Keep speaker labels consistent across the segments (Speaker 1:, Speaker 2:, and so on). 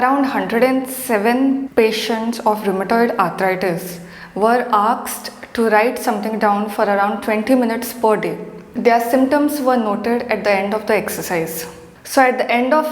Speaker 1: Around 107 patients of rheumatoid arthritis were asked to write something down for around 20 minutes per day. Their symptoms were noted at the end of the exercise. So at the end of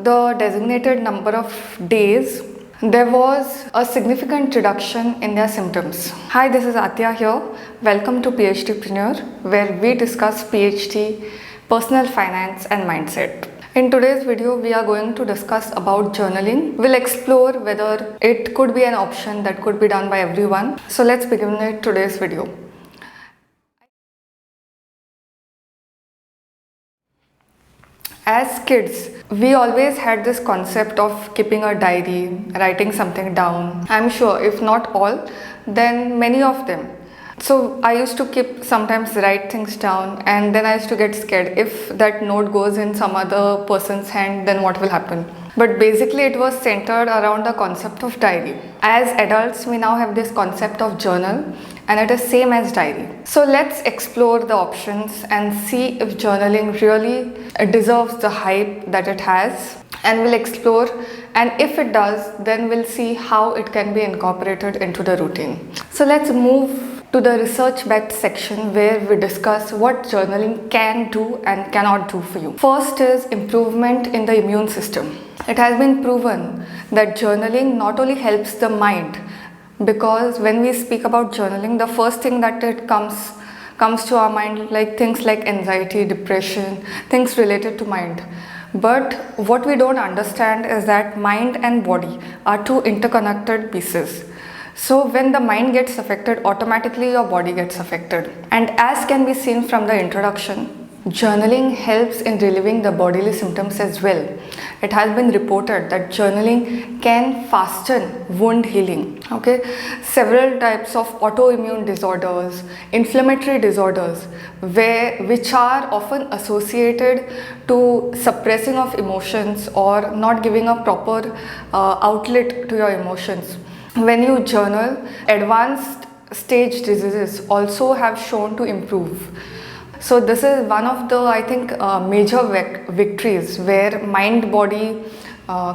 Speaker 1: the designated number of days, there was a significant reduction in their symptoms. Hi, this is Atya here. Welcome to PhDpreneur, where we discuss PhD, personal finance and mindset. In today's video, we are going to discuss about journaling. We'll explore whether it could be an option that could be done by everyone. So let's begin with today's video. As kids, we always had this concept of keeping a diary, writing something down. I'm sure if not all, then many of them. So I used to sometimes write things down, and then I used to get scared. If that note goes in some other person's hand, then what will happen? But basically it was centered around the concept of diary. As adults, we now have this concept of journal, and it is same as diary. So let's explore the options and see if journaling really deserves the hype that it has, and we'll explore, and if it does, then we'll see how it can be incorporated into the routine. So let's move to the research-backed section where we discuss what journaling can do and cannot do for you. First is improvement in the immune system. It has been proven that journaling not only helps the mind, because when we speak about journaling, the first thing that it comes to our mind, like things like anxiety, depression, things related to mind. But what we don't understand is that mind and body are two interconnected pieces. So when the mind gets affected, automatically your body gets affected. And as can be seen from the introduction, journaling helps in relieving the bodily symptoms as well. It has been reported that journaling can fasten wound healing. Several types of autoimmune disorders, inflammatory disorders, which are often associated to suppressing of emotions or not giving a proper outlet to your emotions. When you journal, advanced stage diseases also have shown to improve. So this is one of the, I think, major victories where mind-body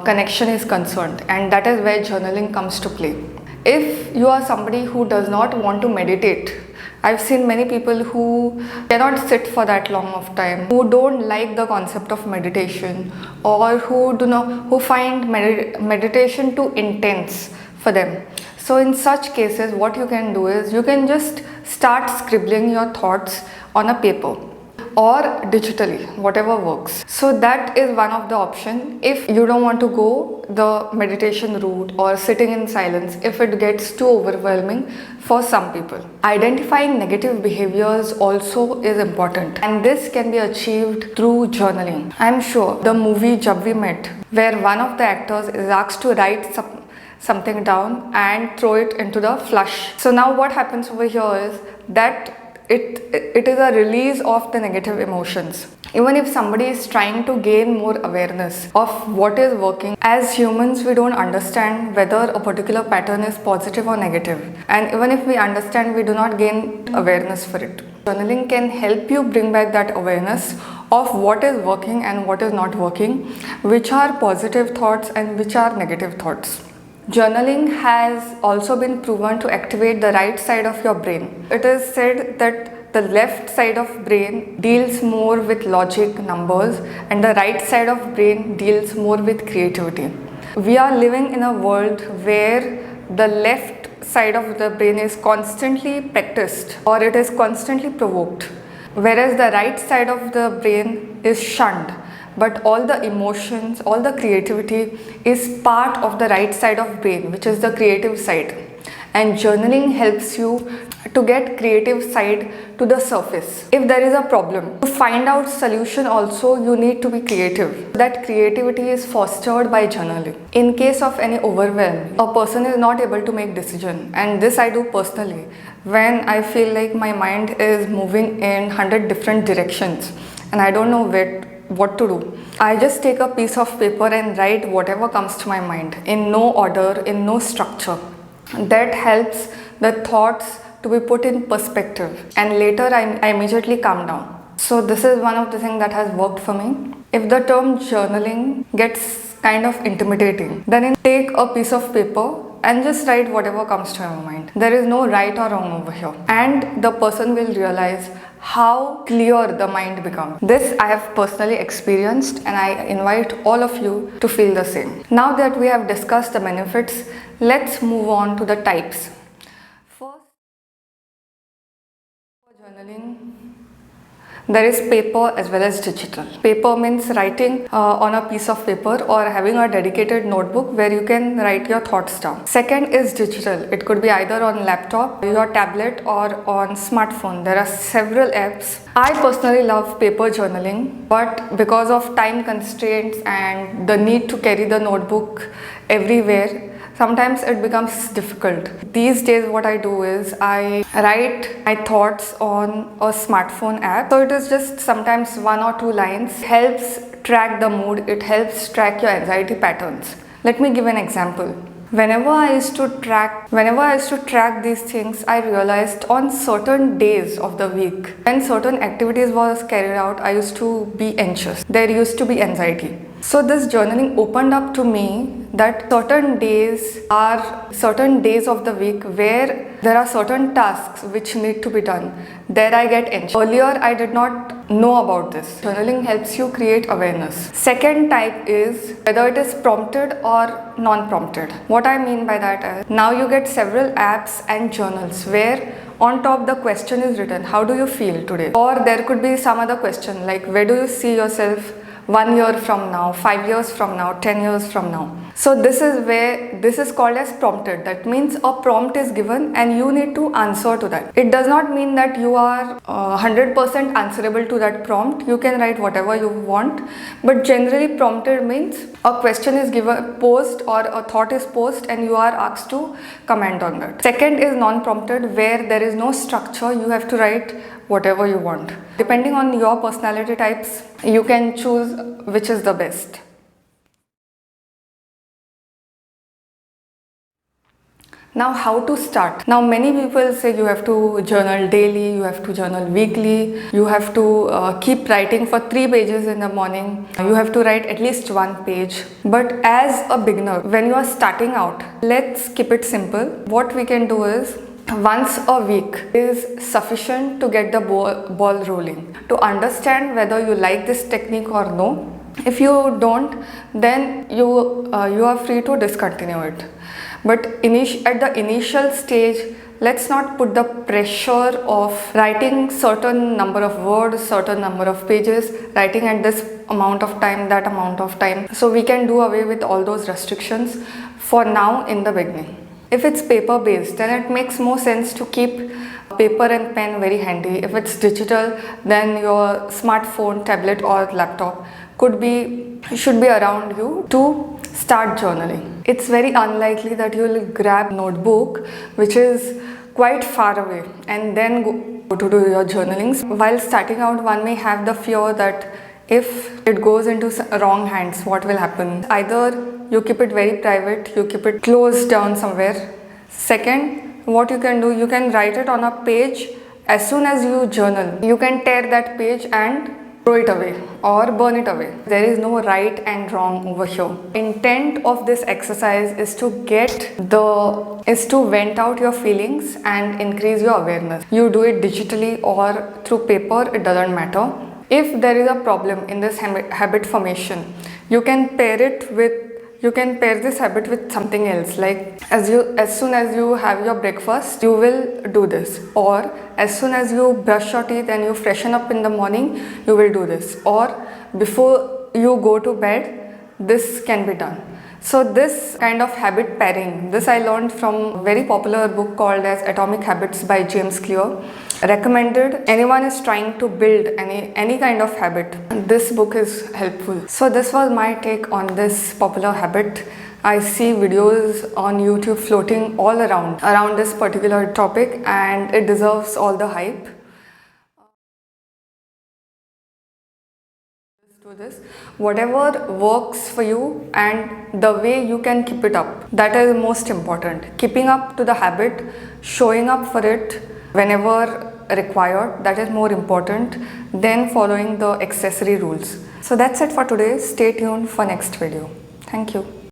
Speaker 1: connection is concerned, and that is where journaling comes to play. If you are somebody who does not want to meditate, I've seen many people who cannot sit for that long of time, who don't like the concept of meditation, or who find meditation too intense for them. So in such cases, what you can do is you can just start scribbling your thoughts on a paper or digitally, whatever works. So that is one of the options if you don't want to go the meditation route or sitting in silence, if it gets too overwhelming for some people. Identifying negative behaviors also is important, and this can be achieved through journaling. I'm sure the movie Jab We Met, where one of the actors is asked to write something down and throw it into the flush. So now what happens over here is that it is a release of the negative emotions. Even if somebody is trying to gain more awareness of what is working, as humans we don't understand whether a particular pattern is positive or negative, and even if we understand, we do not gain awareness for it. Journaling can help you bring back that awareness of what is working and what is not working, which are positive thoughts and which are negative thoughts. Journaling has also been proven to activate the right side of your brain. It is said that the left side of brain deals more with logic, numbers, and the right side of brain deals more with creativity. We are living in a world where the left side of the brain is constantly practiced, or it is constantly provoked, whereas the right side of the brain is shunned. But all the emotions, all the creativity is part of the right side of brain, which is the creative side. And journaling helps you to get creative side to the surface. If there is a problem, to find out solution also, you need to be creative. That creativity is fostered by journaling. In case of any overwhelm, a person is not able to make decision, and this I do personally. When I feel like my mind is moving in 100 different directions and I don't know what to do, I just take a piece of paper and write whatever comes to my mind in no order, in no structure. That helps the thoughts to be put in perspective, and later I immediately calm down. So this is one of the things that has worked for me. If the term journaling gets kind of intimidating. Then take a piece of paper and just write whatever comes to your mind. There is no right or wrong over here. And the person will realize how clear the mind becomes. This I have personally experienced, and I invite all of you to feel the same. Now that we have discussed the benefits, let's move on to the types. First, for journaling, there is paper as well as digital. Paper means writing on a piece of paper or having a dedicated notebook where you can write your thoughts down. Second is digital. It could be either on laptop, your tablet, or on smartphone. There are several apps. I personally love paper journaling, but because of time constraints and the need to carry the notebook everywhere, sometimes it becomes difficult. These days what I do is I write my thoughts on a smartphone app. So it is just sometimes 1 or 2 lines. It helps track the mood. It helps track your anxiety patterns. Let me give an example. Whenever I used to track these things, I realized on certain days of the week, when certain activities was carried out, I used to be anxious. There used to be anxiety. So this journaling opened up to me that certain days of the week where there are certain tasks which need to be done. There I get anxious. Earlier I did not know about this. Journaling helps you create awareness. Second type is whether it is prompted or non-prompted. What I mean by that is, now you get several apps and journals where on top the question is written, how do you feel today? Or there could be some other question like, where do you see yourself 1 year from now, 5 years from now, 10 years from now? So this is called as prompted. That means a prompt is given and you need to answer to that. It does not mean that you are 100% answerable to that prompt. You can write whatever you want, but generally prompted means a question is posed or a thought is posed and you are asked to comment on that. Second is non-prompted, where there is no structure. You have to write whatever you want. Depending on your personality types, you can choose which is the best. Now how to start? Now many people say you have to journal daily, you have to journal weekly, you have to keep writing for 3 pages in the morning, you have to write at least 1 page. But as a beginner, when you are starting out, let's keep it simple. What we can do is, once a week is sufficient to get the ball rolling, to understand whether you like this technique or no. If you don't, then you are free to discontinue it. But at the initial stage, let's not put the pressure of writing certain number of words, certain number of pages, writing at this amount of time, that amount of time. So we can do away with all those restrictions for now in the beginning. If it's paper based, then it makes more sense to keep paper and pen very handy. If it's digital, then your smartphone, tablet or laptop should be around you to start journaling. It's very unlikely that you will grab notebook which is quite far away and then go to do your journalings. While starting out, one may have the fear that if it goes into wrong hands, what will happen? Either you keep it very private, you keep it closed down somewhere. Second, what you can do, you can write it on a page. As soon as you journal, you can tear that page and throw it away or burn it away. There is no right and wrong over here. Intent of this exercise is to vent out your feelings and increase your awareness. You do it digitally or through paper, it doesn't matter. If there is a problem in this habit formation, you can pair this habit with something else, like as soon as you have your breakfast, you will do this, or as soon as you brush your teeth and you freshen up in the morning, you will do this, or before you go to bed, this can be done. So this kind of habit pairing, this I learned from a very popular book called as Atomic Habits by James Clear. Recommended. Anyone is trying to build any kind of habit, this book is helpful. So this was my take on this popular habit. I see videos on YouTube floating all around this particular topic, and it deserves all the hype. Do this, whatever works for you and the way you can keep it up, that is most important. Keeping up to the habit, showing up for it whenever required, that is more important than following the accessory rules. So that's it for today. Stay tuned for next video. Thank you.